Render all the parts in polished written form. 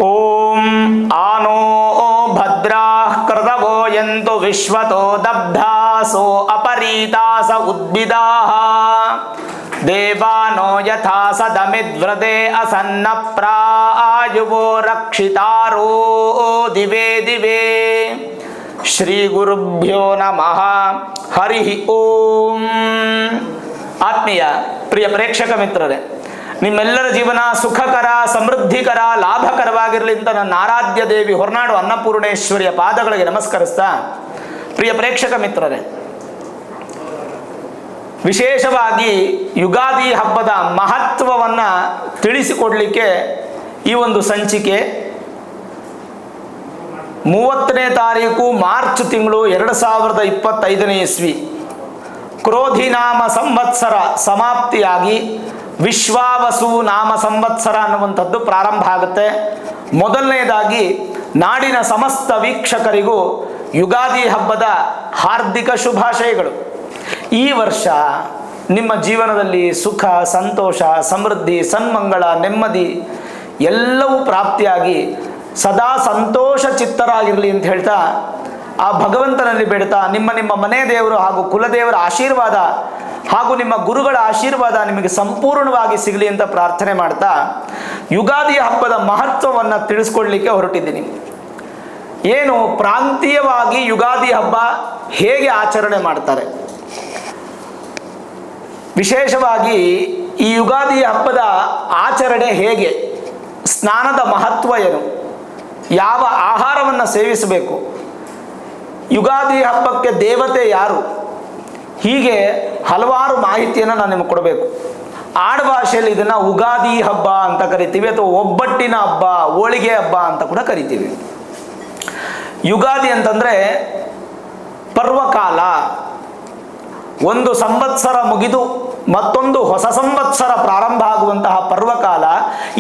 ಓಂ ಆನೋ ಭದ್ರಾಃ ಕೃತವೋ ಯಂತು ವಿಶ್ವತೋ ದಬ್ಧಾಸೋ ಅಪರೀತಾಸ ಉದ್ಭಿದಾಃ ದೇವಾನೋ ಯಥಾ ಸದಮಿದ್ವ್ರತೆ ಅಸನ್ನ ಪ್ರಾಯುವೋ ರಕ್ಷಿತಾರೋ ದಿವೇ ದಿವೇ. ಶ್ರೀ ಗುರುಭ್ಯೋ ನಮಃ. ಹರಿ ಓಂ. ಆತ್ಮೀಯ ಪ್ರಿಯ ಪ್ರೇಕ್ಷಕ ಮಿತ್ರರೇ, ನಿಮ್ಮೆಲ್ಲರ ಜೀವನ ಸುಖಕರ, ಸಮೃದ್ಧಿಕರ, ಲಾಭಕರವಾಗಿರಲಿ ಅಂತ ನನ್ನ ಆರಾಧ್ಯ ದೇವಿ ಹೊರನಾಡು ಅನ್ನಪೂರ್ಣೇಶ್ವರಿಯ ಪಾದಗಳಿಗೆ ನಮಸ್ಕರಿಸ್ತಾ, ಪ್ರಿಯ ಪ್ರೇಕ್ಷಕ ಮಿತ್ರರೇ, ವಿಶೇಷವಾಗಿ ಯುಗಾದಿ ಹಬ್ಬದ ಮಹತ್ವವನ್ನು ತಿಳಿಸಿಕೊಡಲಿಕ್ಕೆ ಈ ಒಂದು ಸಂಚಿಕೆ 30ನೇ ತಾರೀಕು ಮಾರ್ಚ್ ತಿಂಗಳು 2025ನೇ ಇಸ್ವಿ ಕ್ರೋಧಿ ನಾಮ ಸಂವತ್ಸರ ಸಮಾಪ್ತಿಯಾಗಿ ವಿಶ್ವಾವಸು ನಾಮ ಸಂವತ್ಸರ ಅನ್ನುವಂಥದ್ದು ಪ್ರಾರಂಭ ಆಗುತ್ತೆ. ಮೊದಲನೇದಾಗಿ ನಾಡಿನ ಸಮಸ್ತ ವೀಕ್ಷಕರಿಗೂ ಯುಗಾದಿ ಹಬ್ಬದ ಹಾರ್ದಿಕ ಶುಭಾಶಯಗಳು. ಈ ವರ್ಷ ನಿಮ್ಮ ಜೀವನದಲ್ಲಿ ಸುಖ, ಸಂತೋಷ, ಸಮೃದ್ಧಿ, ಸನ್ಮಂಗಳ, ನೆಮ್ಮದಿ ಎಲ್ಲವೂ ಪ್ರಾಪ್ತಿಯಾಗಿ ಸದಾ ಸಂತೋಷ ಚಿತ್ತರಾಗಿರಲಿ ಅಂತ ಹೇಳ್ತಾ, ಆ ಭಗವಂತನಲ್ಲಿ ಬೇಡ್ತಾ, ನಿಮ್ಮ ಮನೆ ದೇವರು ಹಾಗೂ ಕುಲದೇವರ ಆಶೀರ್ವಾದ ಹಾಗೂ ನಿಮ್ಮ ಗುರುಗಳ ಆಶೀರ್ವಾದ ನಿಮಗೆ ಸಂಪೂರ್ಣವಾಗಿ ಸಿಗಲಿ ಅಂತ ಪ್ರಾರ್ಥನೆ ಮಾಡ್ತಾ, ಯುಗಾದಿ ಹಬ್ಬದ ಮಹತ್ವವನ್ನು ತಿಳಿಸ್ಕೊಡ್ಲಿಕ್ಕೆ ಹೊರಟಿದ್ದೀನಿ. ಏನು ಪ್ರಾಂತೀಯವಾಗಿ ಯುಗಾದಿ ಹಬ್ಬ ಹೇಗೆ ಆಚರಣೆ ಮಾಡ್ತಾರೆ, ವಿಶೇಷವಾಗಿ ಈ ಯುಗಾದಿ ಹಬ್ಬದ ಆಚರಣೆ ಹೇಗೆ, ಸ್ನಾನದ ಮಹತ್ವ ಏನು, ಯಾವ ಆಹಾರವನ್ನು ಸೇವಿಸಬೇಕು, ಯುಗಾದಿ ಹಬ್ಬಕ್ಕೆ ದೇವತೆ ಯಾರು, ಹೀಗೆ ಹಲವಾರು ಮಾಹಿತಿಯನ್ನು ನಾನು ನಿಮಗೆ ಕೊಡಬೇಕು. ಆಡುಭಾಷೆಯಲ್ಲಿ ಇದನ್ನು ಉಗಾದಿ ಹಬ್ಬ ಅಂತ ಕರಿತೀವಿ, ಅಥವಾ ಒಬ್ಬಟ್ಟಿನ ಹಬ್ಬ, ಹೋಳಿಗೆ ಹಬ್ಬ ಅಂತ ಕೂಡ ಕರಿತೀವಿ. ಯುಗಾದಿ ಅಂತಂದರೆ ಪರ್ವಕಾಲ, ಒಂದು ಸಂವತ್ಸರ ಮುಗಿದು ಮತ್ತೊಂದು ಹೊಸ ಸಂವತ್ಸರ ಪ್ರಾರಂಭ ಆಗುವಂತಹ ಪರ್ವಕಾಲ.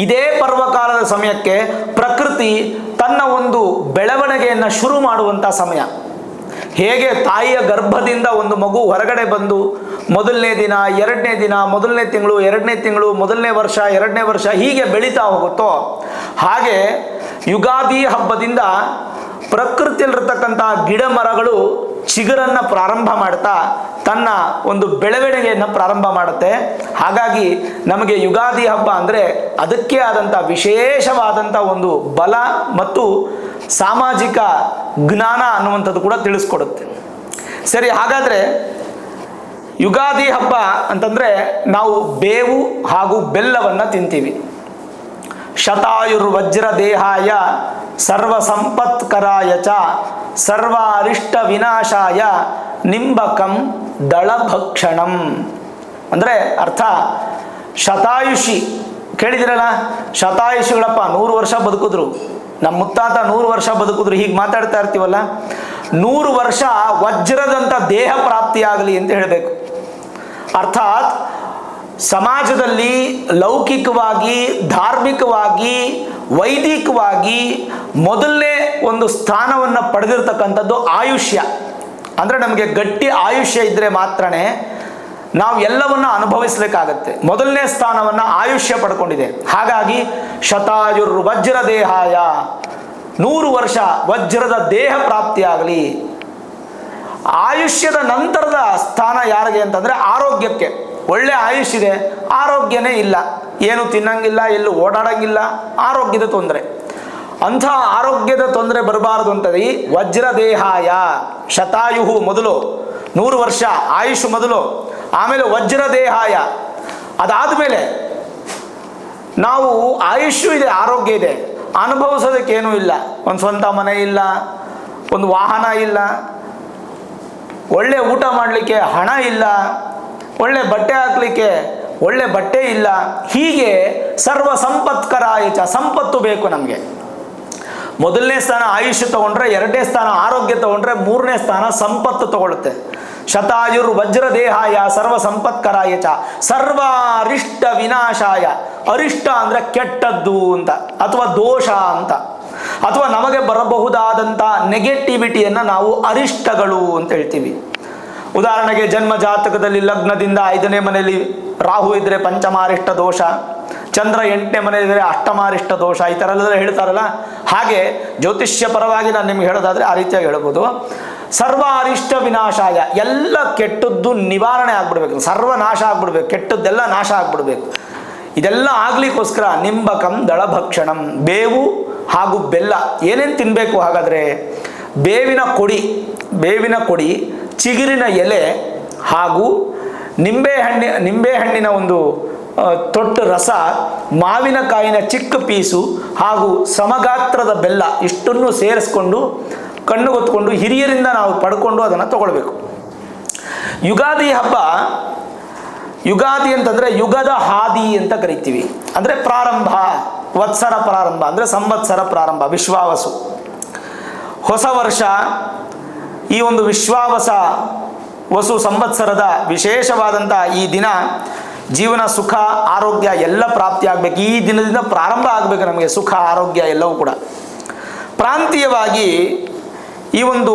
ಇದೇ ಪರ್ವಕಾಲದ ಸಮಯಕ್ಕೆ ಪ್ರಕೃತಿ ತನ್ನ ಒಂದು ಬೆಳವಣಿಗೆಯನ್ನು ಶುರು ಮಾಡುವಂಥ ಸಮಯ. ಹೇಗೆ ತಾಯಿಯ ಗರ್ಭದಿಂದ ಒಂದು ಮಗು ಹೊರಗಡೆ ಬಂದು ಮೊದಲನೇ ದಿನ, ಎರಡನೇ ದಿನ, ಮೊದಲನೇ ತಿಂಗಳು, ಎರಡನೇ ತಿಂಗಳು, ಮೊದಲನೇ ವರ್ಷ, ಎರಡನೇ ವರ್ಷ ಹೀಗೆ ಬೆಳೀತಾ ಹೋಗುತ್ತೋ, ಹಾಗೆ ಯುಗಾದಿ ಹಬ್ಬದಿಂದ ಪ್ರಕೃತಿಯಲ್ಲಿರ್ತಕ್ಕಂಥ ಗಿಡ ಮರಗಳು ಚಿಗುರನ್ನು ಪ್ರಾರಂಭ ಮಾಡ್ತಾ ತನ್ನ ಒಂದು ಬೆಳವಣಿಗೆಯನ್ನು ಪ್ರಾರಂಭ ಮಾಡುತ್ತೆ. ಹಾಗಾಗಿ ನಮಗೆ ಯುಗಾದಿ ಹಬ್ಬ ಅಂದರೆ ಅದಕ್ಕೆ ಆದಂಥ ವಿಶೇಷವಾದಂಥ ಒಂದು ಬಲ ಮತ್ತು ಸಾಮಾಜಿಕ ಜ್ಞಾನ ಅನ್ನುವಂಥದ್ದು ಕೂಡ ತಿಳಿಸ್ಕೊಡುತ್ತೆ. ಸರಿ, ಹಾಗಾದರೆ ಯುಗಾದಿ ಹಬ್ಬ ಅಂತಂದರೆ ನಾವು ಬೇವು ಹಾಗೂ ಬೆಲ್ಲವನ್ನು ತಿಂತೀವಿ. ಶತಾಯುರ್ವಜ್ರ ದೇಹಾಯ ಸರ್ವ ಸಂಪತ್ಕರಾಯ ಚ ಸರ್ವ ಅರಿಷ್ಟ ವಿನಾಶಾಯ ನಿಂಬಕಂ ದಳಭಕ್ಷಣಂ. ಅಂದರೆ ಅರ್ಥ, ಶತಾಯುಷಿ ಕೇಳಿದಿರಲ್ಲ, ಶತಾಯುಷಿಗಳಪ್ಪ 100 ವರ್ಷ ಬದುಕಿದ್ರು, ನಮ್ಮ ಮುತ್ತಾತ 100 ವರ್ಷ ಬದುಕಿದ್ರು, ಹೀಗೆ ಮಾತಾಡ್ತಾ ಇರ್ತೀವಲ್ಲ, 100 ವರ್ಷ ವಜ್ರದಂಥ ದೇಹ ಪ್ರಾಪ್ತಿಯಾಗಲಿ ಅಂತ ಹೇಳಬೇಕು. ಅರ್ಥಾತ್ ಸಮಾಜದಲ್ಲಿ ಲೌಕಿಕವಾಗಿ, ಧಾರ್ಮಿಕವಾಗಿ, ವೈದಿಕವಾಗಿ ಮೊದಲನೇ ಒಂದು ಸ್ಥಾನವನ್ನು ಪಡೆದಿರ್ತಕ್ಕಂಥದ್ದು ಆಯುಷ್ಯ. ಅಂದರೆ ನಮಗೆ ಗಟ್ಟಿ ಆಯುಷ್ಯ ಇದ್ದರೆ ಮಾತ್ರನೇ ನಾವು ಎಲ್ಲವನ್ನ ಅನುಭವಿಸಲಿಕ್ಕಾಗತ್ತೆ. ಮೊದಲನೇ ಸ್ಥಾನವನ್ನು ಆಯುಷ್ಯ ಪಡ್ಕೊಂಡಿದೆ. ಹಾಗಾಗಿ ಶತಾಯುರ್ವಜ್ರ ದೇಹಾಯ, 100 ವರ್ಷ ವಜ್ರದ ದೇಹ ಪ್ರಾಪ್ತಿಯಾಗಲಿ. ಆಯುಷ್ಯದ ನಂತರದ ಸ್ಥಾನ ಯಾರಿಗೆ ಅಂತಂದರೆ ಆರೋಗ್ಯಕ್ಕೆ. ಒಳ್ಳೆ ಆಯುಷ್ ಇದೆ, ಆರೋಗ್ಯನೇ ಇಲ್ಲ, ಏನು ತಿನ್ನಂಗಿಲ್ಲ, ಎಲ್ಲೂ ಓಡಾಡಂಗಿಲ್ಲ, ಆರೋಗ್ಯದ ತೊಂದರೆ. ಅಂಥ ಆರೋಗ್ಯದ ತೊಂದರೆ ಬರಬಾರದು ಅಂತಂದ್ರೆ ಈ ವಜ್ರದೇಹಾಯ, ಶತಾಯುಹು ಮೊದಲು 100 ವರ್ಷ ಆಯುಷ್ ಮೊದಲು, ಆಮೇಲೆ ವಜ್ರದೇಹಾಯ. ಅದಾದಮೇಲೆ ನಾವು ಆಯುಷ್ಯು ಇದೆ, ಆರೋಗ್ಯ ಇದೆ, ಅನುಭವಿಸೋದಕ್ಕೇನೂ ಇಲ್ಲ. ಒಂದು ಸ್ವಂತ ಮನೆ ಇಲ್ಲ, ಒಂದು ವಾಹನ ಇಲ್ಲ, ಒಳ್ಳೆ ಊಟ ಮಾಡಲಿಕ್ಕೆ ಹಣ ಇಲ್ಲ, ಒಳ್ಳೆ ಬಟ್ಟೆ ಹಾಕಲಿಕ್ಕೆ ಒಳ್ಳೆ ಬಟ್ಟೆ ಇಲ್ಲ. ಹೀಗೆ ಸರ್ವ ಸಂಪತ್ಕರಾಯ ಚ, ಸಂಪತ್ತು ಬೇಕು ನಮಗೆ. ಮೊದಲನೇ ಸ್ಥಾನ ಆಯುಷ್ಯ ತಗೊಂಡ್ರೆ, ಎರಡನೇ ಸ್ಥಾನ ಆರೋಗ್ಯ ತಗೊಂಡ್ರೆ, ಮೂರನೇ ಸ್ಥಾನ ಸಂಪತ್ತು ತಗೊಳುತ್ತೆ. ಶತಾಯುರ್ ವಜ್ರ ದೇಹಾಯ ಸರ್ವ ಸಂಪತ್ಕರಾಯ ಚ ಸರ್ವ ಅರಿಷ್ಟ ವಿನಾಶಾಯ. ಅರಿಷ್ಟ ಅಂದರೆ ಕೆಟ್ಟದ್ದು ಅಂತ, ಅಥವಾ ದೋಷ ಅಂತ, ಅಥವಾ ನಮಗೆ ಬರಬಹುದಾದಂಥ ನೆಗೆಟಿವಿಟಿಯನ್ನು ನಾವು ಅರಿಷ್ಟಗಳು ಅಂತ ಹೇಳ್ತೀವಿ. ಉದಾಹರಣೆಗೆ ಜನ್ಮ ಜಾತಕದಲ್ಲಿ ಲಗ್ನದಿಂದ 5ನೇ ಮನೆಯಲ್ಲಿ ರಾಹು ಇದ್ದರೆ ಪಂಚಮಾರಿಷ್ಟ ದೋಷ, ಚಂದ್ರ 8ನೇ ಮನೆ ಇದ್ದರೆ ಅಷ್ಟಮಾರಿಷ್ಟ ದೋಷ, ಈ ಥರ ಎಲ್ಲ ಹೇಳ್ತಾರಲ್ಲ, ಹಾಗೆ ಜ್ಯೋತಿಷ್ಯ ಪರವಾಗಿ ನಾನು ನಿಮ್ಗೆ ಹೇಳೋದಾದರೆ ಆ ರೀತಿಯಾಗಿ ಹೇಳ್ಬೋದು. ಸರ್ವ ಅರಿಷ್ಟ ವಿನಾಶಾಯ, ಎಲ್ಲ ಕೆಟ್ಟದ್ದು ನಿವಾರಣೆ ಆಗ್ಬಿಡ್ಬೇಕು, ಸರ್ವನಾಶ ಆಗ್ಬಿಡ್ಬೇಕು, ಕೆಟ್ಟದ್ದೆಲ್ಲ ನಾಶ ಆಗ್ಬಿಡ್ಬೇಕು. ಇದೆಲ್ಲ ಆಗ್ಲಿಕ್ಕೋಸ್ಕರ ನಿಂಬಕಂ ದಳಭಕ್ಷಣಂ, ಬೇವು ಹಾಗೂ ಬೆಲ್ಲ. ಏನೇನು ತಿನ್ನಬೇಕು ಹಾಗಾದರೆ? ಬೇವಿನ ಕೊಡಿ, ಚಿಗುರಿನ ಎಲೆ ಹಾಗೂ ನಿಂಬೆಹಣ್ಣಿನ ಒಂದು ತೊಟ್ಟು ರಸ, ಮಾವಿನಕಾಯಿನ ಚಿಕ್ಕ ಪೀಸು ಹಾಗೂ ಸಮಗಾತ್ರದ ಬೆಲ್ಲ, ಇಷ್ಟನ್ನು ಸೇರಿಸ್ಕೊಂಡು ಕಣ್ಣುಗೊತ್ಕೊಂಡು ಹಿರಿಯರಿಂದ ನಾವು ಪಡ್ಕೊಂಡು ಅದನ್ನು ತಗೊಳ್ಬೇಕು. ಯುಗಾದಿ ಹಬ್ಬ, ಯುಗಾದಿ ಅಂತಂದರೆ ಯುಗದ ಹಾದಿ ಅಂತ ಕರಿತೀವಿ. ಅಂದರೆ ಪ್ರಾರಂಭ, ವತ್ಸರ ಪ್ರಾರಂಭ ಅಂದರೆ ಸಂವತ್ಸರ ಪ್ರಾರಂಭ, ವಿಶ್ವಾವಸು ಹೊಸ ವರ್ಷ. ಈ ಒಂದು ವಸು ಸಂವತ್ಸರದ ವಿಶೇಷವಾದಂಥ ಈ ದಿನ ಜೀವನ ಸುಖ ಆರೋಗ್ಯ ಎಲ್ಲ ಪ್ರಾಪ್ತಿ ಆಗಬೇಕು. ಈ ದಿನದಿಂದ ಪ್ರಾರಂಭ ಆಗಬೇಕು ನಮಗೆ ಸುಖ ಆರೋಗ್ಯ ಎಲ್ಲವೂ ಕೂಡ. ಪ್ರಾಂತೀಯವಾಗಿ ಈ ಒಂದು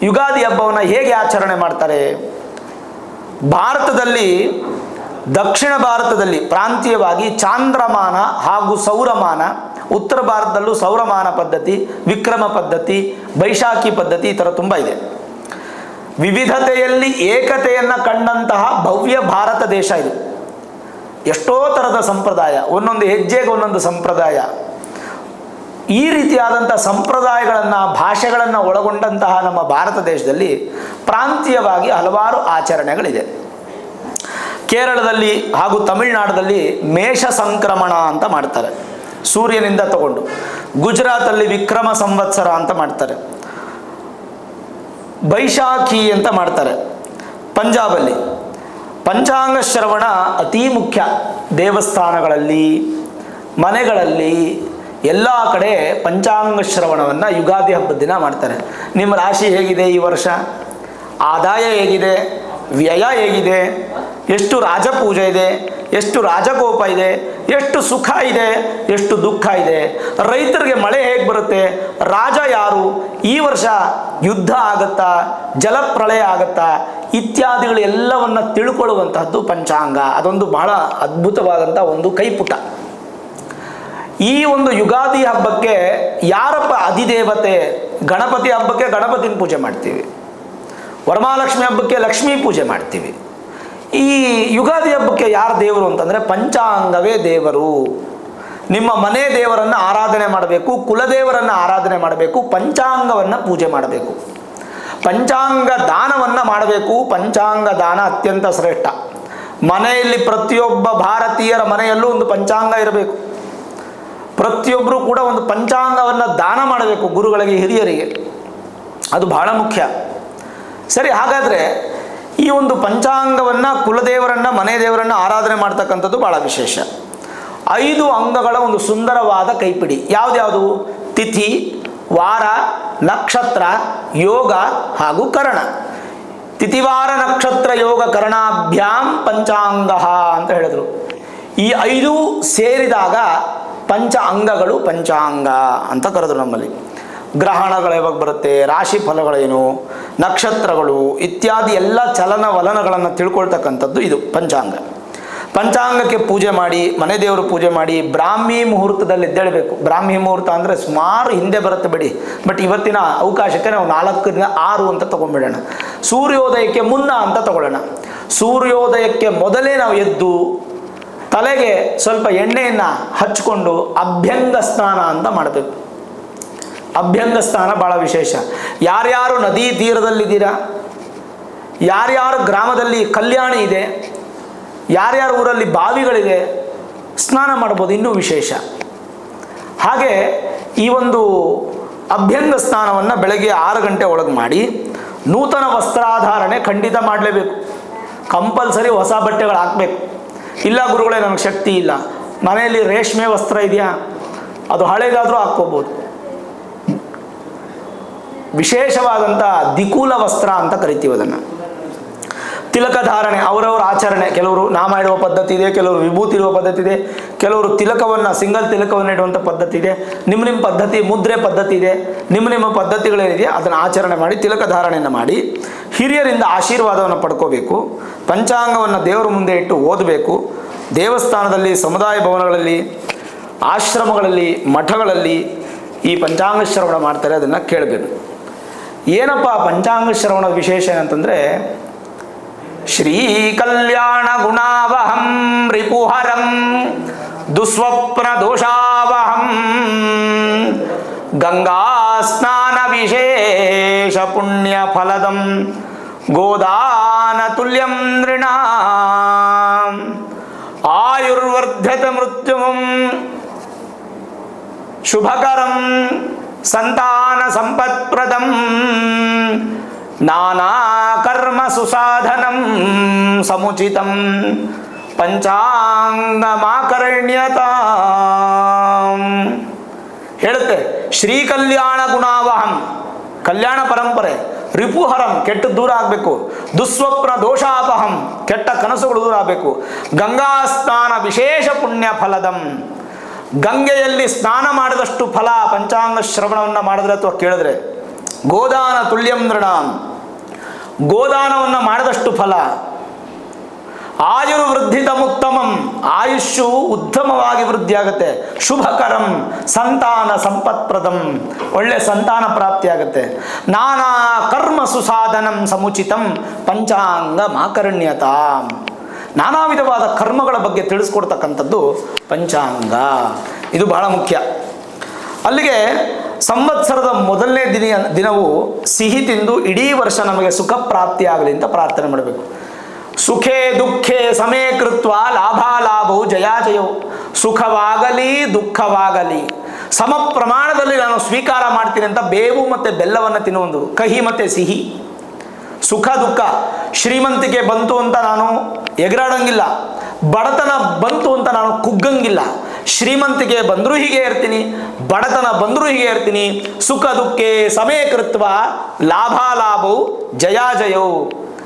ಯುಗಾದಿ ಹಬ್ಬವನ್ನು ಹೇಗೆ ಆಚರಣೆ ಮಾಡ್ತಾರೆ? ಭಾರತದಲ್ಲಿ, ದಕ್ಷಿಣ ಭಾರತದಲ್ಲಿ ಪ್ರಾಂತೀಯವಾಗಿ ಚಾಂದ್ರಮಾನ ಹಾಗೂ ಸೌರಮಾನ, ಉತ್ತರ ಭಾರತದಲ್ಲೂ ಸೌರಮಾನ ಪದ್ಧತಿ, ವಿಕ್ರಮ ಪದ್ಧತಿ, ಬೈಶಾಖಿ ಪದ್ಧತಿ, ಈ ಥರ ತುಂಬ ಇದೆ. ವಿವಿಧತೆಯಲ್ಲಿ ಏಕತೆಯನ್ನು ಕಂಡಂತಹ ಭವ್ಯ ಭಾರತ ದೇಶ ಇದು. ಎಷ್ಟೋ ಥರದ ಸಂಪ್ರದಾಯ, ಒಂದೊಂದು ಹೆಜ್ಜೆಗೆ ಒಂದೊಂದು ಸಂಪ್ರದಾಯ. ಈ ರೀತಿಯಾದಂಥ ಸಂಪ್ರದಾಯಗಳನ್ನು, ಭಾಷೆಗಳನ್ನು ಒಳಗೊಂಡಂತಹ ನಮ್ಮ ಭಾರತ ದೇಶದಲ್ಲಿ ಪ್ರಾಂತೀಯವಾಗಿ ಹಲವಾರು ಆಚರಣೆಗಳಿದೆ. ಕೇರಳದಲ್ಲಿ ಹಾಗೂ ತಮಿಳುನಾಡಲ್ಲಿ ಮೇಷ ಸಂಕ್ರಮಣ ಅಂತ ಮಾಡ್ತಾರೆ, ಸೂರ್ಯನಿಂದ ತಗೊಂಡು. ಗುಜರಾತಲ್ಲಿ ವಿಕ್ರಮ ಸಂವತ್ಸರ ಅಂತ ಮಾಡ್ತಾರೆ, ಬೈಶಾಖಿ ಅಂತ ಮಾಡ್ತಾರೆ. ಪಂಜಾಬಲ್ಲಿ ಪಂಚಾಂಗ ಶ್ರವಣ ಅತೀ ಮುಖ್ಯ. ದೇವಸ್ಥಾನಗಳಲ್ಲಿ, ಮನೆಗಳಲ್ಲಿ ಎಲ್ಲ ಕಡೆ ಪಂಚಾಂಗ ಶ್ರವಣವನ್ನು ಯುಗಾದಿ ಹಬ್ಬದ ದಿನ ಮಾಡ್ತಾರೆ. ನಿಮ್ಮ ರಾಶಿ ಹೇಗಿದೆ ಈ ವರ್ಷ, ಆದಾಯ ಹೇಗಿದೆ, ವ್ಯಯ ಹೇಗಿದೆ, ಎಷ್ಟು ರಾಜಪೂಜೆ ಇದೆ, ಎಷ್ಟು ರಾಜಕೋಪ ಇದೆ, ಎಷ್ಟು ಸುಖ ಇದೆ, ಎಷ್ಟು ದುಃಖ ಇದೆ, ರೈತರಿಗೆ ಮಳೆ ಹೇಗೆ ಬರುತ್ತೆ, ರಾಜ ಯಾರು, ಈ ವರ್ಷ ಯುದ್ಧ ಆಗುತ್ತಾ, ಜಲಪ್ರಳಯ ಆಗುತ್ತಾ, ಇತ್ಯಾದಿಗಳು ಎಲ್ಲವನ್ನು ತಿಳ್ಕೊಳ್ಳುವಂತಹದ್ದು ಪಂಚಾಂಗ. ಅದೊಂದು ಬಹಳ ಅದ್ಭುತವಾದಂಥ ಒಂದು ಕೈಪುಟ. ಈ ಒಂದು ಯುಗಾದಿ ಹಬ್ಬಕ್ಕೆ ಯಾರಪ್ಪ ಅಧಿದೇವತೆ? ಗಣಪತಿ ಹಬ್ಬಕ್ಕೆ ಗಣಪತಿನ ಪೂಜೆ ಮಾಡ್ತೀವಿ, ವರಮಹಾಲಕ್ಷ್ಮಿ ಹಬ್ಬಕ್ಕೆ ಲಕ್ಷ್ಮೀ ಪೂಜೆ ಮಾಡ್ತೀವಿ. ಈ ಯುಗಾದಿ ಹಬ್ಬಕ್ಕೆ ಯಾರು ದೇವರು ಅಂತಂದರೆ ಪಂಚಾಂಗವೇ ದೇವರು. ನಿಮ್ಮ ಮನೆ ದೇವರನ್ನು ಆರಾಧನೆ ಮಾಡಬೇಕು, ಕುಲದೇವರನ್ನು ಆರಾಧನೆ ಮಾಡಬೇಕು, ಪಂಚಾಂಗವನ್ನು ಪೂಜೆ ಮಾಡಬೇಕು, ಪಂಚಾಂಗ ದಾನವನ್ನು ಮಾಡಬೇಕು. ಪಂಚಾಂಗ ದಾನ ಅತ್ಯಂತ ಶ್ರೇಷ್ಠ. ಮನೆಯಲ್ಲಿ ಪ್ರತಿಯೊಬ್ಬ ಭಾರತೀಯರ ಮನೆಯಲ್ಲೂ ಒಂದು ಪಂಚಾಂಗ ಇರಬೇಕು. ಪ್ರತಿಯೊಬ್ಬರೂ ಕೂಡ ಒಂದು ಪಂಚಾಂಗವನ್ನು ದಾನ ಮಾಡಬೇಕು ಗುರುಗಳಿಗೆ, ಹಿರಿಯರಿಗೆ. ಅದು ಬಹಳ ಮುಖ್ಯ. ಸರಿ, ಹಾಗಾದರೆ ಈ ಒಂದು ಪಂಚಾಂಗವನ್ನು, ಕುಲದೇವರನ್ನು, ಮನೆ ದೇವರನ್ನು ಆರಾಧನೆ ಮಾಡ್ತಕ್ಕಂಥದ್ದು ಭಾಳ ವಿಶೇಷ. 5 ಅಂಗಗಳ ಒಂದು ಸುಂದರವಾದ ಕೈಪಿಡಿ. ಯಾವ್ದ್ಯಾವುದು? ತಿಥಿ, ವಾರ, ನಕ್ಷತ್ರ, ಯೋಗ ಹಾಗೂ ಕರಣ. ತಿಥಿವಾರ ನಕ್ಷತ್ರ ಯೋಗ ಕರಣಾಭ್ಯಾಂ ಪಂಚಾಂಗ ಅಂತ ಹೇಳಿದ್ರು. ಈ 5 ಸೇರಿದಾಗ ಪಂಚ ಅಂಗಗಳು ಪಂಚಾಂಗ ಅಂತ ಕರೆದ್ರು. ನಮ್ಮಲ್ಲಿ ಗ್ರಹಣಗಳು ಯಾವಾಗ ಬರುತ್ತೆ, ರಾಶಿ ಫಲಗಳೇನು, ನಕ್ಷತ್ರಗಳು ಇತ್ಯಾದಿ ಎಲ್ಲ ಚಲನವಲನಗಳನ್ನು ತಿಳ್ಕೊಳ್ತಕ್ಕಂಥದ್ದು ಇದು ಪಂಚಾಂಗ. ಪಂಚಾಂಗಕ್ಕೆ ಪೂಜೆ ಮಾಡಿ, ಮನೆ ದೇವರು ಪೂಜೆ ಮಾಡಿ, ಬ್ರಾಹ್ಮಿ ಮುಹೂರ್ತದಲ್ಲಿ ಎದ್ದೇಳಬೇಕು. ಬ್ರಾಹ್ಮಿ ಮುಹೂರ್ತ ಅಂದರೆ ಸುಮಾರು ಹಿಂದೆ ಬರುತ್ತೆ ಬಿಡಿ, ಬಟ್ ಇವತ್ತಿನ ಅವಕಾಶಕ್ಕೆ ನಾವು 4ರಿಂದ 6 ಅಂತ ತೊಗೊಂಡ್ಬಿಡೋಣ. ಸೂರ್ಯೋದಯಕ್ಕೆ ಮುನ್ನ ಅಂತ ತಗೊಳ್ಳೋಣ. ಸೂರ್ಯೋದಯಕ್ಕೆ ಮೊದಲೇ ನಾವು ಎದ್ದು ತಲೆಗೆ ಸ್ವಲ್ಪ ಎಣ್ಣೆಯನ್ನು ಹಚ್ಕೊಂಡು ಅಭ್ಯಂಗ ಸ್ನಾನ ಅಂತ ಮಾಡಬೇಕು. ಅಭ್ಯಂಗ ಸ್ನಾನ ಭಾಳ ವಿಶೇಷ. ಯಾರ್ಯಾರು ನದಿ ತೀರದಲ್ಲಿದ್ದೀರಾ, ಯಾರ್ಯಾರು ಗ್ರಾಮದಲ್ಲಿ ಕಲ್ಯಾಣಿ ಇದೆ, ಯಾರ್ಯಾರ ಊರಲ್ಲಿ ಬಾವಿಗಳಿದೆ, ಸ್ನಾನ ಮಾಡ್ಬೋದು, ಇನ್ನೂ ವಿಶೇಷ. ಹಾಗೆ ಈ ಒಂದು ಅಭ್ಯಂಗ ಸ್ನಾನವನ್ನು ಬೆಳಗ್ಗೆ 6 ಗಂಟೆ ಒಳಗೆ ಮಾಡಿ, ನೂತನ ವಸ್ತ್ರಾಧಾರಣೆ ಖಂಡಿತ ಮಾಡಲೇಬೇಕು. ಕಂಪಲ್ಸರಿ ಹೊಸ ಬಟ್ಟೆಗಳು ಹಾಕಬೇಕು. ಇಲ್ಲ ಗುರುಗಳೇ, ನನಗೆ ಶಕ್ತಿ ಇಲ್ಲ, ಮನೆಯಲ್ಲಿ ರೇಷ್ಮೆ ವಸ್ತ್ರ ಇದೆಯಾ, ಅದು ಹಳೇದಾದರೂ ಹಾಕ್ಕೋಬೋದು. ವಿಶೇಷವಾದಂಥ ದಿಕೂಲ ವಸ್ತ್ರ ಅಂತ ಕರಿತೀವಿ ಅದನ್ನು. ತಿಲಕ ಧಾರಣೆ ಅವರವರ ಆಚರಣೆ. ಕೆಲವರು ನಾಮ ಇಡುವ ಪದ್ಧತಿ ಇದೆ, ಕೆಲವರು ವಿಭೂತಿ ಇಡುವ ಪದ್ಧತಿ ಇದೆ, ಕೆಲವರು ತಿಲಕವನ್ನು, ಸಿಂಗಲ್ ತಿಲಕವನ್ನು ಇಡುವಂಥ ಪದ್ಧತಿ ಇದೆ, ನಿಮ್ಮ ಪದ್ಧತಿ, ಮುದ್ರೆ ಪದ್ಧತಿ ಇದೆ. ನಿಮ್ಮ ಪದ್ಧತಿಗಳೇನಿದೆಯಾ ಅದನ್ನು ಆಚರಣೆ ಮಾಡಿ ತಿಲಕ ಧಾರಣೆಯನ್ನು ಮಾಡಿ ಹಿರಿಯರಿಂದ ಆಶೀರ್ವಾದವನ್ನು ಪಡ್ಕೋಬೇಕು. ಪಂಚಾಂಗವನ್ನು ದೇವರ ಮುಂದೆ ಇಟ್ಟು ಓದಬೇಕು. ದೇವಸ್ಥಾನದಲ್ಲಿ, ಸಮುದಾಯ ಭವನಗಳಲ್ಲಿ, ಆಶ್ರಮಗಳಲ್ಲಿ, ಮಠಗಳಲ್ಲಿ ಈ ಪಂಚಾಂಗ ಶ್ರವಣ ಮಾಡ್ತಾರೆ. ಅದನ್ನು ಕೇಳಬೇಕು. ಏನಪ್ಪ ಪಂಚಾಂಗ ಶ್ರವಣದ ವಿಶೇಷ ಏನಂತಂದರೆ, ಶ್ರೀ ಕಲ್ಯಾಣ ಗುಣಾವಹಂ ರಿಪುಹರಂ ದುಸ್ವಪ್ನ ದೋಷಾವಹಂ ಗಂಗಾ ಸ್ನಾನ ವಿಶೇಷ ಪುಣ್ಯ ಫಲದಂ ಗೋದಾನ ತುಲ್ಯಂ ನೃಣಾಂ ಆಯುರ್ವರ್ಧತ ಮೃತ್ಯುಂ ಶುಭಕರಂ ಸಂತಾನ ಸಂಪತ್ಪ್ರದಂ ನಾನಾ ಕರ್ಮ ಸುಸಾಧನಂ ಸಮುಚಿತಂ ಪಂಚಾಂಗಮಾಕರ್ಣ್ಯತಾಂ ಹೇಳುತ್ತೆ. ಶ್ರೀ ಕಲ್ಯಾಣ ಗುಣಾವಹಂ, ಕಲ್ಯಾಣ ಪರಂಪರೆ. ರಿಪುಹರಂ, ಕೆಟ್ಟ ದೂರ ಆಗಬೇಕು. ದುಸ್ವಪ್ನ ದೋಷಾಪಹಂ, ಕೆಟ್ಟ ಕನಸುಗಳು ದೂರ ಆಗಬೇಕು. ಗಂಗಾ ಸ್ನಾನ ವಿಶೇಷ ಪುಣ್ಯ ಫಲದಂ, ಗಂಗೆಯಲ್ಲಿ ಸ್ನಾನ ಮಾಡಿದಷ್ಟು ಫಲ ಪಂಚಾಂಗ ಶ್ರವಣವನ್ನು ಮಾಡಿದ್ರೆ ಅಥವಾ ಕೇಳಿದ್ರೆ. ಗೋದಾನ ತುಲ್ಯಂ ನೃಣಾಂ, ಗೋದಾನವನ್ನು ಮಾಡಿದಷ್ಟು ಫಲ. ಆಯುರ್ವೃದ್ಧಿತಮುತ್ತಮಂ, ಆಯುಷ್ಯು ಉತ್ತಮವಾಗಿ ವೃದ್ಧಿಯಾಗುತ್ತೆ. ಶುಭಕರಂ ಸಂತಾನ ಸಂಪತ್ಪ್ರದಂ, ಒಳ್ಳೆ ಸಂತಾನ ಪ್ರಾಪ್ತಿಯಾಗುತ್ತೆ. ನಾನಾ ಕರ್ಮ ಸುಸಾಧನಂ ಸಮುಚಿತಂ ಪಂಚಾಂಗ ಮಾಕರ್ಣ್ಯತಾಂ, ನಾನಾ ವಿಧವಾದ ಕರ್ಮಗಳ ಬಗ್ಗೆ ತಿಳಿಸ್ಕೊಡ್ತಕ್ಕಂಥದ್ದು ಪಂಚಾಂಗ. ಇದು ಬಹಳ ಮುಖ್ಯ. ಅಲ್ಲಿಗೆ ಸಂವತ್ಸರದ ಮೊದಲನೇ ದಿನವು ಸಿಹಿ ತಿಂದು ಇಡೀ ವರ್ಷ ನಮಗೆ ಸುಖ ಪ್ರಾಪ್ತಿಯಾಗಲಿ ಅಂತ ಪ್ರಾರ್ಥನೆ ಮಾಡಬೇಕು. ಸುಖೇ ದುಃಖೇ ಸಮೇ ಕೃತ್ವ ಲಾಭಾಲಾಭವು ಜಯಾಜಯವು, ಸುಖವಾಗಲಿ ದುಃಖವಾಗಲಿ ಸಮ ಪ್ರಮಾಣದಲ್ಲಿ ನಾನು ಸ್ವೀಕಾರ ಮಾಡ್ತೀನಿ ಅಂತ ಬೇವು ಮತ್ತು ಬೆಲ್ಲವನ್ನು ತಿನ್ನುವುದು, ಕಹಿ ಮತ್ತು ಸಿಹಿ. ಸುಖ ದುಃಖ, ಶ್ರೀಮಂತಿಕೆ ಬಂತು ಅಂತ ನಾನು ಎಗರಾಡಂಗಿಲ್ಲ, ಬಡತನ ಬಂತು ಅಂತ ನಾನು ಕುಗ್ಗಂಗಿಲ್ಲ. ಶ್ರೀಮಂತಿಕೆ ಬಂದರೂ ಹೀಗೆ ಇರ್ತೀನಿ, ಬಡತನ ಬಂದರೂ ಹೀಗೆ ಇರ್ತೀನಿ. ಸುಖ ದುಃಖೇ ಸಮೇ ಕೃತ್ವ ಲಾಭಾಲಾಭವು ಜಯಾಜಯವು.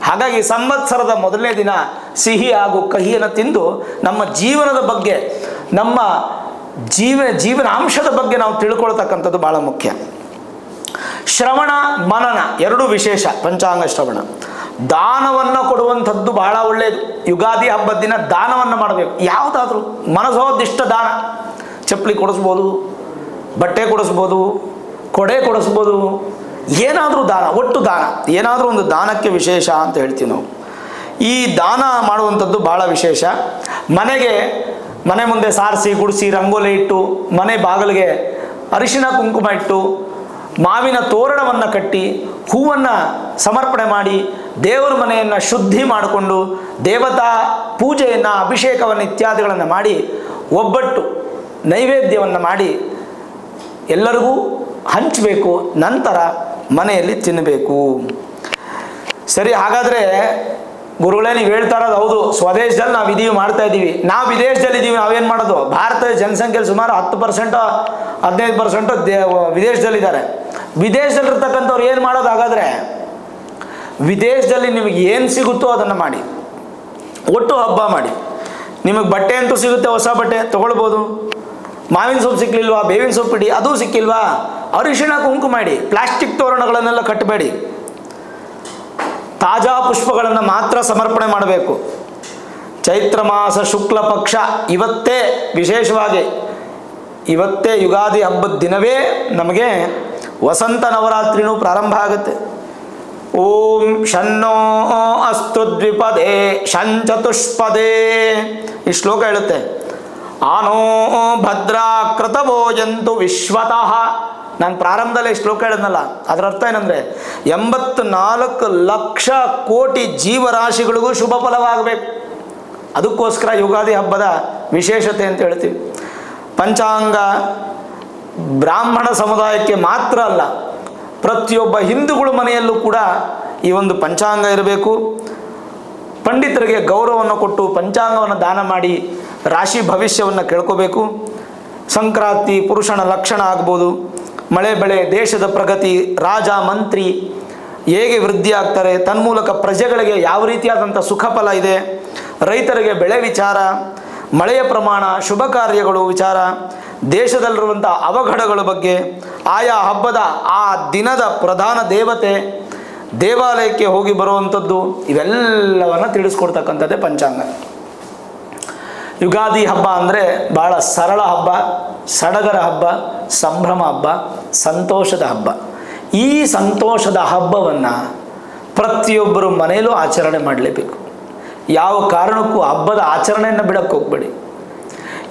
ಹಾಗಾಗಿ ಸಂವತ್ಸರದ ಮೊದಲನೇ ದಿನ ಸಿಹಿ ಹಾಗೂ ಕಹಿಯನ್ನು ತಿಂದು ನಮ್ಮ ಜೀವನದ ಬಗ್ಗೆ, ನಮ್ಮ ಜೀವನಾಂಶದ ಬಗ್ಗೆ ನಾವು ತಿಳ್ಕೊಳ್ತಕ್ಕಂಥದ್ದು ಬಹಳ ಮುಖ್ಯ. ಶ್ರವಣ ಮನನ ಎರಡೂ ವಿಶೇಷ. ಪಂಚಾಂಗ ಶ್ರವಣ, ದಾನವನ್ನು ಕೊಡುವಂಥದ್ದು ಬಹಳ ಒಳ್ಳೆಯದು. ಯುಗಾದಿ ಹಬ್ಬದ ದಿನ ದಾನವನ್ನು ಮಾಡಬೇಕು. ಯಾವುದಾದ್ರೂ ಮನಸೋದಿಷ್ಟ ದಾನ, ಚಪ್ಪಲಿ ಕೊಡಿಸ್ಬೋದು, ಬಟ್ಟೆ ಕೊಡಿಸ್ಬೋದು, ಕೊಡೆ ಕೊಡಿಸ್ಬೋದು, ಏನಾದರೂ ದಾನ, ಒಟ್ಟು ದಾನ, ಏನಾದರೂ ಒಂದು ದಾನಕ್ಕೆ ವಿಶೇಷ ಅಂತ ಹೇಳ್ತೀವಿ ನಾವು. ಈ ದಾನ ಮಾಡುವಂಥದ್ದು ಬಹಳ ವಿಶೇಷ. ಮನೆ ಮುಂದೆ ಸಾರಿಸಿ ಗುಡಿಸಿ ರಂಗೋಲಿ ಇಟ್ಟು, ಮನೆ ಬಾಗಿಲಿಗೆ ಅರಿಶಿನ ಕುಂಕುಮ ಇಟ್ಟು, ಮಾವಿನ ತೋರಣವನ್ನು ಕಟ್ಟಿ, ಹೂವನ್ನು ಸಮರ್ಪಣೆ ಮಾಡಿ, ದೇವರ ಮನೆಯನ್ನು ಶುದ್ಧಿ ಮಾಡಿಕೊಂಡು, ದೇವತಾ ಪೂಜೆಯನ್ನು, ಅಭಿಷೇಕವನ್ನು ಇತ್ಯಾದಿಗಳನ್ನು ಮಾಡಿ, ಒಬ್ಬಟ್ಟು ನೈವೇದ್ಯವನ್ನು ಮಾಡಿ ಎಲ್ಲರಿಗೂ ಹಂಚಬೇಕು. ನಂತರ ಮನೆಯಲ್ಲಿ ತಿನ್ನಬೇಕು. ಸರಿ, ಹಾಗಾದರೆ ಗುರುಗಳೇ ನೀವು ಹೇಳ್ತಾ ಇರೋದು ಹೌದು, ಸ್ವದೇಶದಲ್ಲಿ ನಾವು ಇದೀವಿ, ಮಾಡ್ತಾ ಇದ್ದೀವಿ. ನಾವು ವಿದೇಶದಲ್ಲಿ ಇದ್ದೀವಿ, ನಾವೇನು ಮಾಡೋದು? ಭಾರತದ ಜನಸಂಖ್ಯೆಯಲ್ಲಿ ಸುಮಾರು 10% 15% ವಿದೇಶದಲ್ಲಿದ್ದಾರೆ. ವಿದೇಶದಲ್ಲಿರ್ತಕ್ಕಂಥವ್ರು ಏನು ಮಾಡೋದು? ಹಾಗಾದರೆ ವಿದೇಶದಲ್ಲಿ ನಿಮಗೆ ಏನು ಸಿಗುತ್ತೋ ಅದನ್ನು ಮಾಡಿ, ಒಟ್ಟು ಹಬ್ಬ ಮಾಡಿ. ನಿಮಗೆ ಬಟ್ಟೆ ಅಂತೂ ಸಿಗುತ್ತೆ, ಹೊಸ ಬಟ್ಟೆ ತೊಗೊಳ್ಬೋದು. ಮಾವಿನ ಸೊಪ್ಪು ಸಿಕ್ಕಲಿಲ್ವಾ? ಬೇವಿನ ಸೊಪ್ಪು ಇಡಿ, ಅದೂ ಸಿಕ್ಕಿಲ್ವಾ? ಅರಿಶಿಣ ಕುಂಕುಮ ಇಡಿ. ಪ್ಲಾಸ್ಟಿಕ್ ತೋರಣಗಳನ್ನೆಲ್ಲ ಕಟ್ಟಬೇಡಿ. ತಾಜಾ ಪುಷ್ಪಗಳನ್ನು ಮಾತ್ರ ಸಮರ್ಪಣೆ ಮಾಡಬೇಕು. ಚೈತ್ರ ಮಾಸ ಶುಕ್ಲ ಪಕ್ಷ ಇವತ್ತೇ, ವಿಶೇಷವಾಗಿ ಇವತ್ತೇ ಯುಗಾದಿ ಹಬ್ಬದ ದಿನವೇ ನಮಗೆ ವಸಂತ ನವರಾತ್ರಿನೂ ಪ್ರಾರಂಭ ಆಗುತ್ತೆ. ಓಂ ಶನ್ನೋ ಅಸ್ತು ದ್ವಿಪದೇ ಶಂಚತುಷ್ಪದೇ ಈ ಶ್ಲೋಕ ಹೇಳುತ್ತೆ. ಆನೋ ಭದ್ರಾ ಕೃತವೋಯಂತು ವಿಶ್ವತಃ. ನಾನು ಪ್ರಾರಂಭದಲ್ಲೇ ಶ್ಲೋಕ ಹೇಳಿದ್ನಲ್ಲ, ಅದರ ಅರ್ಥ ಏನಂದರೆ 84 ಲಕ್ಷ ಕೋಟಿ ಜೀವರಾಶಿಗಳಿಗೂ ಶುಭ ಫಲವಾಗಬೇಕು. ಅದಕ್ಕೋಸ್ಕರ ಯುಗಾದಿ ಹಬ್ಬದ ವಿಶೇಷತೆ ಅಂತ ಹೇಳ್ತೀವಿ. ಪಂಚಾಂಗ ಬ್ರಾಹ್ಮಣ ಸಮುದಾಯಕ್ಕೆ ಮಾತ್ರ ಅಲ್ಲ, ಪ್ರತಿಯೊಬ್ಬ ಹಿಂದೂಗಳ ಮನೆಯಲ್ಲೂ ಕೂಡ ಈ ಒಂದು ಪಂಚಾಂಗ ಇರಬೇಕು. ಪಂಡಿತರಿಗೆ ಗೌರವವನ್ನು ಕೊಟ್ಟು ಪಂಚಾಂಗವನ್ನು ದಾನ ಮಾಡಿ ರಾಶಿ ಭವಿಷ್ಯವನ್ನು ಕೇಳ್ಕೋಬೇಕು. ಸಂಕ್ರಾಂತಿ ಪುರುಷನ ಲಕ್ಷಣ ಆಗ್ಬೋದು, ಮಳೆ ಬೆಳೆ, ದೇಶದ ಪ್ರಗತಿ, ರಾಜ ಮಂತ್ರಿ ಹೇಗೆ ವೃದ್ಧಿ ಆಗ್ತಾರೆ, ತನ್ಮೂಲಕ ಪ್ರಜೆಗಳಿಗೆ ಯಾವ ರೀತಿಯಾದಂಥ ಸುಖ ಫಲ ಇದೆ, ರೈತರಿಗೆ ಬೆಳೆ ವಿಚಾರ, ಮಳೆಯ ಪ್ರಮಾಣ, ಶುಭ ಕಾರ್ಯಗಳು ವಿಚಾರ, ದೇಶದಲ್ಲಿರುವಂಥ ಅವಘಡಗಳ ಬಗ್ಗೆ, ಆಯಾ ಹಬ್ಬದ ಆ ದಿನದ ಪ್ರಧಾನ ದೇವತೆ, ದೇವಾಲಯಕ್ಕೆ ಹೋಗಿ ಬರುವಂಥದ್ದು, ಇವೆಲ್ಲವನ್ನು ತಿಳಿಸ್ಕೊಡ್ತಕ್ಕಂಥದ್ದೇ ಪಂಚಾಂಗ. ಯುಗಾದಿ ಹಬ್ಬ ಅಂದರೆ ಭಾಳ ಸರಳ ಹಬ್ಬ, ಸಡಗರ ಹಬ್ಬ, ಸಂಭ್ರಮ ಹಬ್ಬ, ಸಂತೋಷದ ಹಬ್ಬ. ಈ ಸಂತೋಷದ ಹಬ್ಬವನ್ನು ಪ್ರತಿಯೊಬ್ಬರು ಮನೆಯಲ್ಲೂ ಆಚರಣೆ ಮಾಡಲೇಬೇಕು. ಯಾವ ಕಾರಣಕ್ಕೂ ಹಬ್ಬದ ಆಚರಣೆಯನ್ನು ಬಿಡಕ್ಕೆ ಹೋಗಬೇಡಿ.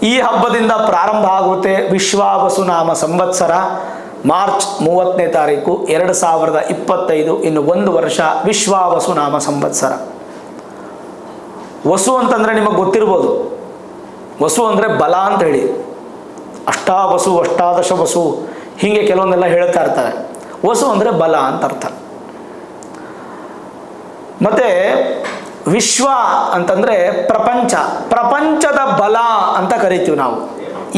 ಈ ಹಬ್ಬದಿಂದ ಪ್ರಾರಂಭ ಆಗುತ್ತೆ ವಿಶ್ವಾವಸುನಾಮ ಸಂವತ್ಸರ. ಮಾರ್ಚ್ 30ನೇ ತಾರೀಕು 2025, ಇನ್ನು 1 ವರ್ಷ ವಿಶ್ವಾವಸುನಾಮ ಸಂವತ್ಸರ. ವಸು ಅಂತಂದರೆ ನಿಮಗೆ ಗೊತ್ತಿರ್ಬೋದು. ವಸು ಅಂದರೆ ಬಲ ಅಂತ ಹೇಳಿ, ಅಷ್ಟಾವಸು, ಅಷ್ಟಾದಶ ವಸು, ಹೀಗೆ ಕೆಲವೊಂದೆಲ್ಲ ಹೇಳ್ತಾ ಇರ್ತಾರೆ. ವಸು ಅಂದರೆ ಬಲ ಅಂತ ಅರ್ಥ. ಮತ್ತು ವಿಶ್ವ ಅಂತಂದರೆ ಪ್ರಪಂಚ, ಪ್ರಪಂಚದ ಬಲ ಅಂತ ಕರಿತೀವಿ ನಾವು.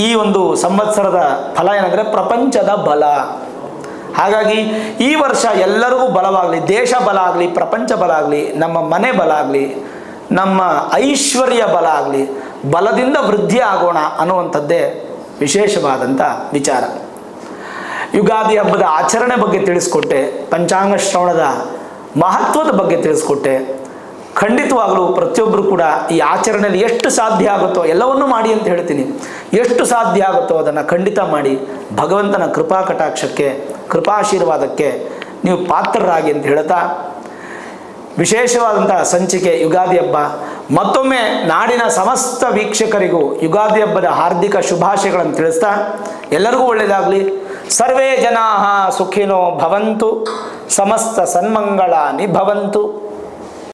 ಈ ಒಂದು ಸಂವತ್ಸರದ ಫಲ ಏನಂದರೆ ಪ್ರಪಂಚದ ಬಲ. ಹಾಗಾಗಿ ಈ ವರ್ಷ ಎಲ್ಲರಿಗೂ ಬಲವಾಗಲಿ, ದೇಶ ಬಲ ಆಗಲಿ, ಪ್ರಪಂಚ ಬಲ ಆಗಲಿ, ನಮ್ಮ ಮನೆ ಬಲ ಆಗಲಿ, ನಮ್ಮ ಐಶ್ವರ್ಯ ಬಲ ಆಗಲಿ, ಬಲದಿಂದ ವೃದ್ಧಿ ಆಗೋಣ ಅನ್ನುವಂಥದ್ದೇ ವಿಶೇಷವಾದಂಥ ವಿಚಾರ. ಯುಗಾದಿ ಹಬ್ಬದ ಆಚರಣೆ ಬಗ್ಗೆ ತಿಳಿಸ್ಕೊಟ್ಟೆ, ಪಂಚಾಂಗ ಶ್ರವಣದ ಮಹತ್ವದ ಬಗ್ಗೆ ತಿಳಿಸ್ಕೊಟ್ಟೆ. ಖಂಡಿತವಾಗಲೂ ಪ್ರತಿಯೊಬ್ಬರು ಕೂಡ ಈ ಆಚರಣೆಯಲ್ಲಿ ಎಷ್ಟು ಸಾಧ್ಯ ಆಗುತ್ತೋ ಎಲ್ಲವನ್ನೂ ಮಾಡಿ ಅಂತ ಹೇಳ್ತೀನಿ. ಎಷ್ಟು ಸಾಧ್ಯ ಆಗುತ್ತೋ ಅದನ್ನು ಖಂಡಿತ ಮಾಡಿ. ಭಗವಂತನ ಕೃಪಾ ಕಟಾಕ್ಷಕ್ಕೆ, ಕೃಪಾಶೀರ್ವಾದಕ್ಕೆ ನೀವು ಪಾತ್ರರಾಗಿ ಅಂತ ಹೇಳ್ತಾ, ವಿಶೇಷವಾದಂಥ ಸಂಚಿಕೆ ಯುಗಾದಿ ಹಬ್ಬ. ಮತ್ತೊಮ್ಮೆ ನಾಡಿನ ಸಮಸ್ತ ವೀಕ್ಷಕರಿಗೂ ಯುಗಾದಿ ಹಬ್ಬದ ಹಾರ್ದಿಕ ಶುಭಾಶಯಗಳನ್ನು ತಿಳಿಸ್ತಾ, ಎಲ್ಲರಿಗೂ ಒಳ್ಳೆಯದಾಗಲಿ. ಸರ್ವೇ ಜನಾಃ ಸುಖಿನೋ ಭವಂತು, ಸಮಸ್ತ ಸನ್ಮಂಗಳಾನಿ ಭವಂತು.